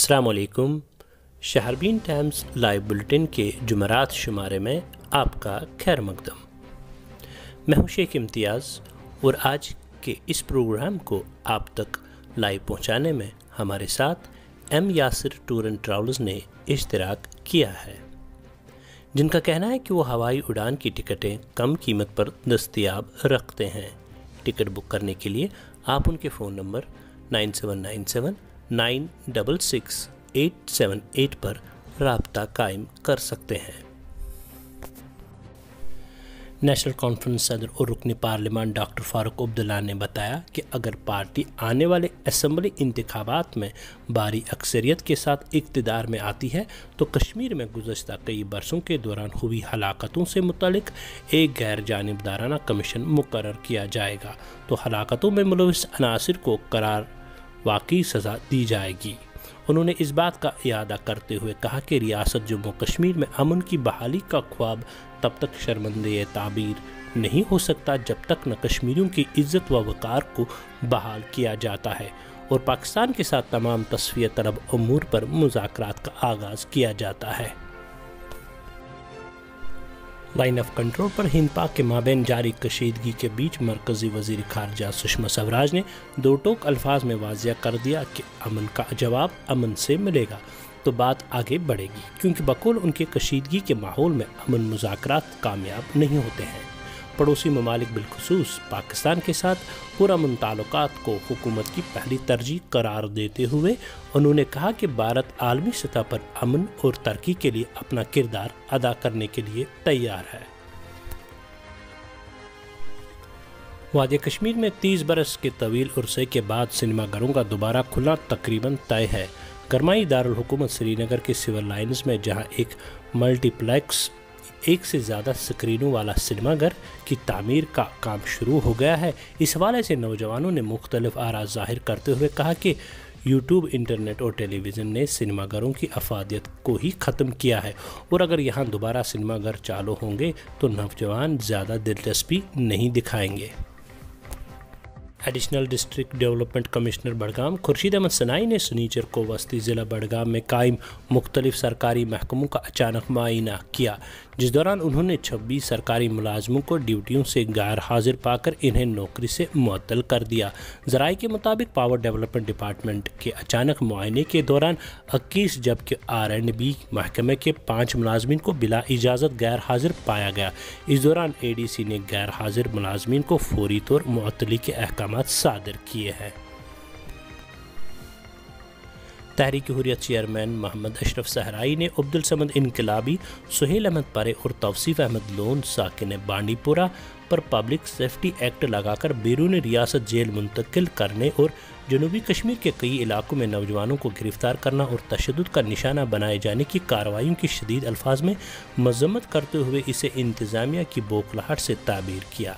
السلام علیکم۔ شہربین Times live bulletin کے جمعرات شمارے میں آپ کا خیر مقدم۔ میں ہوں شیخ امتیاز اور آج کے اس پروگرام کو آپ تک لائیو پہنچانے میں ہمارے ساتھ ایم یاسر ٹور اینڈ ٹراولز نے اشتراک کیا ہے، جن کا کہنا ہے کہ وہ ہوائی اڑان کی ٹکٹیں کم قیمت پر دستیاب رکھتے ہیں۔ ٹکٹ بک کرنے کے لیے آپ ان کے فون نمبر 9797966878 پر رابطہ قائم کر سکتے ہیں۔ نیشنل کانفرنس صدر اور رکن پارلیمان ڈاکٹر فاروق عبداللہ نے بتایا کہ اگر پارٹی آنے والے اسمبلی انتخابات میں بھاری اکثریت کے ساتھ اقتدار میں آتی ہے تو کشمیر میں گزشتہ کئی برسوں کے دوران ہوئی ہلاکتوں سے متعلق ایک غیر جانبدارانہ کمیشن مقرر کیا جائے گا تو ہلاکتوں میں ملوث عناصر کو قرار واقعی سزا دی جائے گی۔ انہوں نے اس بات کا اعادہ کرتے ہوئے کہا کہ ریاست جموں کشمیر میں امن کی بحالی کا خواب تب تک شرمندہ تعبیر نہیں ہو سکتا جب تک نہ کشمیریوں کی عزت و وقار کو بحال کیا جاتا ہے اور پاکستان کے ساتھ تمام تصفیہ طلب امور پر مذاکرات کا آغاز کیا جاتا ہے۔ لائن آف کنٹرول پر ہند پاک کے مابین جاری کشیدگی کے بیچ مرکزی وزیر خارجہ سشما سوراج نے دو ٹوک الفاظ میں واضح کر دیا کہ امن کا جواب امن سے ملے گا تو بات آگے بڑھے گی، کیونکہ بقول ان کے کشیدگی کے ماحول میں امن مذاکرات کامیاب نہیں ہوتے ہیں۔ پڑوسی ممالک بالخصوص پاکستان کے ساتھ پرامن تعلقات کو حکومت کی پہلی ترجیح قرار دیتے ہوئے انہوں نے کہا کہ بھارت عالمی سطح پر امن اور ترقی کے لیے اپنا کردار ادا کرنے کے لیے تیار ہے۔ وادی کشمیر میں 30 برس کے طویل عرصے کے بعد سنیما گھروں کا دوبارہ کھلنا تقریباً طے ہے۔ گرمائی دارالحکومت سری نگر کے سول لائنز میں جہاں ایک ملٹی پلیکس ایک سے زیادہ سکرینوں والا سنیما گھر کی تعمیر کا کام شروع ہو گیا ہے، اس حوالے سے نوجوانوں نے مختلف آراء ظاہر کرتے ہوئے کہا کہ یوٹیوب، انٹرنیٹ اور ٹیلی ویژن نے سنیما گھروں کی افادیت کو ہی ختم کیا ہے اور اگر یہاں دوبارہ سنیما گھر چالو ہوں گے تو نوجوان زیادہ دلچسپی نہیں دکھائیں گے۔ Additional district development commissioner Budgam Khurshid Ahmad Sanai نے سنیچر کو وسطی ضلع بڑگام میں قائم مختلف سرکاری محکموں کا اچانک معائنہ کیا، جس دوران انہوں نے 26 سرکاری ملازموں کو ڈیوٹیوں سے غیر حاضر پا کر انہیں نوکری سے معطل کر دیا۔ ذرائع کے مطابق پاور ڈیولپمنٹ ڈپارٹمنٹ کے اچانک معائنے کے دوران 21 جبکہ R&B محکمے کے 5 ملازمین کو بلا اجازت غیر حاضر پایا گیا۔ اس دوران ADC نے غیر حاضر ملازمین کو فوری طور معطلی کے احکامات صادر کیے ہیں۔ تحریک حریت چیئرمین محمد اشرف صحرائی نے عبدالصمد انقلابی، سہیل احمد پرے اور توصیف احمد لون ساکن بانڈی پورہ پر پبلک سیفٹی ایکٹ لگا کر بیرون ریاست جیل منتقل کرنے اور جنوبی کشمیر کے کئی علاقوں میں نوجوانوں کو گرفتار کرنا اور تشدد کا نشانہ بنائے جانے کی کارروائیوں کی شدید الفاظ میں مذمت کرتے ہوئے اسے انتظامیہ کی بوکھلاہٹ سے تعبیر کیا۔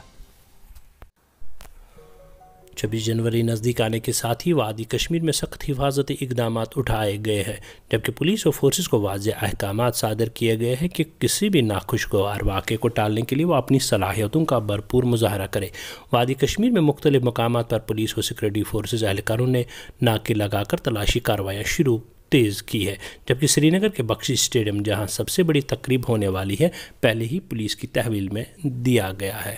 26 جنوری نزدیک آنے کے ساتھ ہی وادی کشمیر میں سخت حفاظتی اقدامات اٹھائے گئے ہیں، جبکہ پولیس اور فورسز کو واضح احکامات صادر کیے گئے ہیں کہ کسی بھی ناخوشگوار واقعے کو ٹالنے کے لیے وہ اپنی صلاحیتوں کا بھرپور مظاہرہ کرے۔ وادی کشمیر میں مختلف مقامات پر پولیس اور سیکورٹی فورسز اہلکاروں نے ناکے لگا کر تلاشی کارروائیاں تیز کی ہے، جبکہ سری نگر کے بخشی اسٹیڈیم جہاں سب سے بڑی تقریب ہونے والی ہے پہلے ہی پولیس کی تحویل میں دیا گیا ہے۔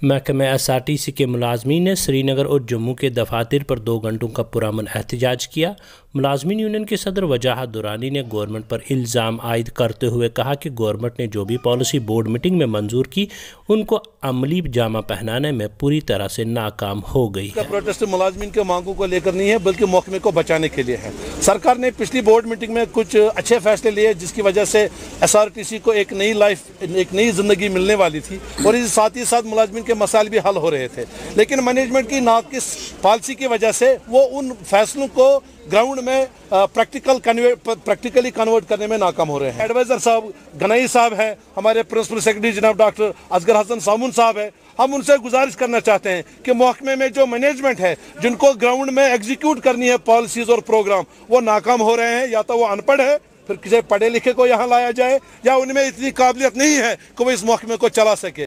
محکمہ SRTC کے ملازمین نے سری نگر اور جموں کے دفاتر پر 2 گھنٹوں کا پرامن احتجاج کیا۔ ملازمین یونین کے صدر وجاہت دورانی نے گورنمنٹ پر الزام عائد کرتے ہوئے کہا کہ گورنمنٹ نے جو بھی پالیسی بورڈ میٹنگ میں منظور کی ان کو عملی جامہ پہنانے میں پوری طرح سے ناکام ہو گئی ہے۔ پروٹیسٹ ملازمین کے مانگوں کو لے کر نہیں ہے بلکہ محکمے کو بچانے کے لیے ہے۔ سرکار نے پچھلی بورڈ میٹنگ میں کچھ اچھے فیصلے لیے جس کی وجہ سے SRTC کو ایک نئی زندگی ملنے والی تھی اور اس ساتھ ہی ساتھ ملازمین کے مسائل بھی حل ہو رہے تھے، لیکن مینجمنٹ کی ناقص پالیسی کی وجہ سے وہ ان فیصلوں کو گراؤنڈ میں پریکٹیکلی کنورٹ کرنے میں ناکام ہو رہے ہیں۔ ایڈوائزر صاحب گنائی صاحب ہیں، ہمارے پرنسپل سیکرٹری جناب ڈاکٹر اصغر حسن سامون صاحب ہیں، ہم ان سے گزارش کرنا چاہتے ہیں کہ محکمے میں جو مینجمنٹ ہے جن کو گراؤنڈ میں ایگزیکیوٹ کرنی ہے پالیسیز اور پروگرام، وہ ناکام ہو رہے ہیں، یا تو وہ ان پڑھ ہے پھر کسی پڑھے لکھے کو یہاں لایا جائے، یا ان میں اتنی قابلیت نہیں ہے کہ وہ اس محکمے کو چلا سکے۔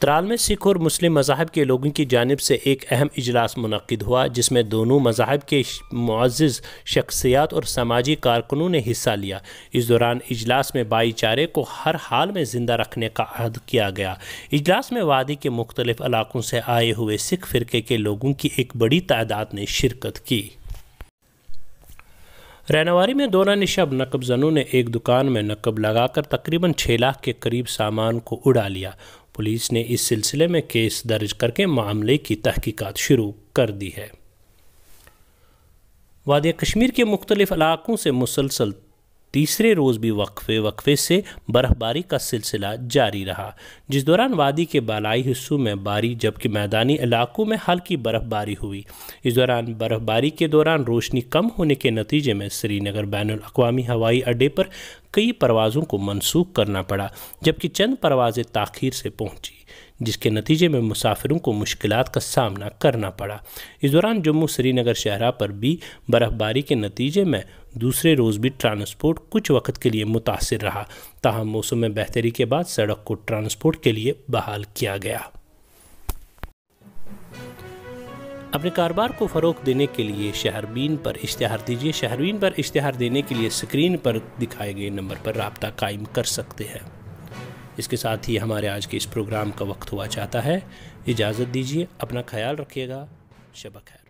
ترال میں سکھ اور مسلم مذاہب کے لوگوں کی جانب سے ایک اہم اجلاس منعقد ہوا جس میں دونوں مذاہب کے معزز شخصیات اور سماجی کارکنوں نے حصہ لیا۔ اس دوران اجلاس میں بھائی چارے کو ہر حال میں زندہ رکھنے کا عہد کیا گیا۔ اجلاس میں وادی کے مختلف علاقوں سے آئے ہوئے سکھ فرقے کے لوگوں کی ایک بڑی تعداد نے شرکت کی۔ رہنواری میں دوران شب نقب زنوں نے ایک دکان میں نقب لگا کر تقریباً 6 لاکھ کے قریب سامان کو اڑا لیا۔ پولیس نے اس سلسلے میں کیس درج کر کے معاملے کی تحقیقات شروع کر دی ہے۔ وادی کشمیر کے مختلف علاقوں سے مسلسل تیسرے روز بھی وقفے سے برف باری کا سلسلہ جاری رہا، جس دوران وادی کے بالائی حصوں میں باری جبکہ میدانی علاقوں میں ہلکی برف باری ہوئی۔ اس دوران برف باری کے دوران روشنی کم ہونے کے نتیجے میں سری نگر بین الاقوامی ہوائی اڈے پر کئی پروازوں کو منسوخ کرنا پڑا جبکہ چند پروازیں تاخیر سے پہنچی، جس کے نتیجے میں مسافروں کو مشکلات کا سامنا کرنا پڑا۔ اس دوران جموں سری نگر شاہراہ پر بھی برف باری کے نتیجے میں دوسرے روز بھی ٹرانسپورٹ کچھ وقت کے لیے متاثر رہا، تاہم موسم میں بہتری کے بعد سڑک کو ٹرانسپورٹ کے لیے بحال کیا گیا۔ اپنے کاروبار کو فروغ دینے کے لیے شہربین پر اشتہار دیجیے۔ شہربین پر اشتہار دینے کے لیے اسکرین پر دکھائے گئے نمبر پر رابطہ قائم کر سکتے ہیں۔ اس کے ساتھ ہی ہمارے آج کے اس پروگرام کا وقت ہوا چاہتا ہے۔ اجازت دیجیے، اپنا خیال رکھیے گا، شب بخیر۔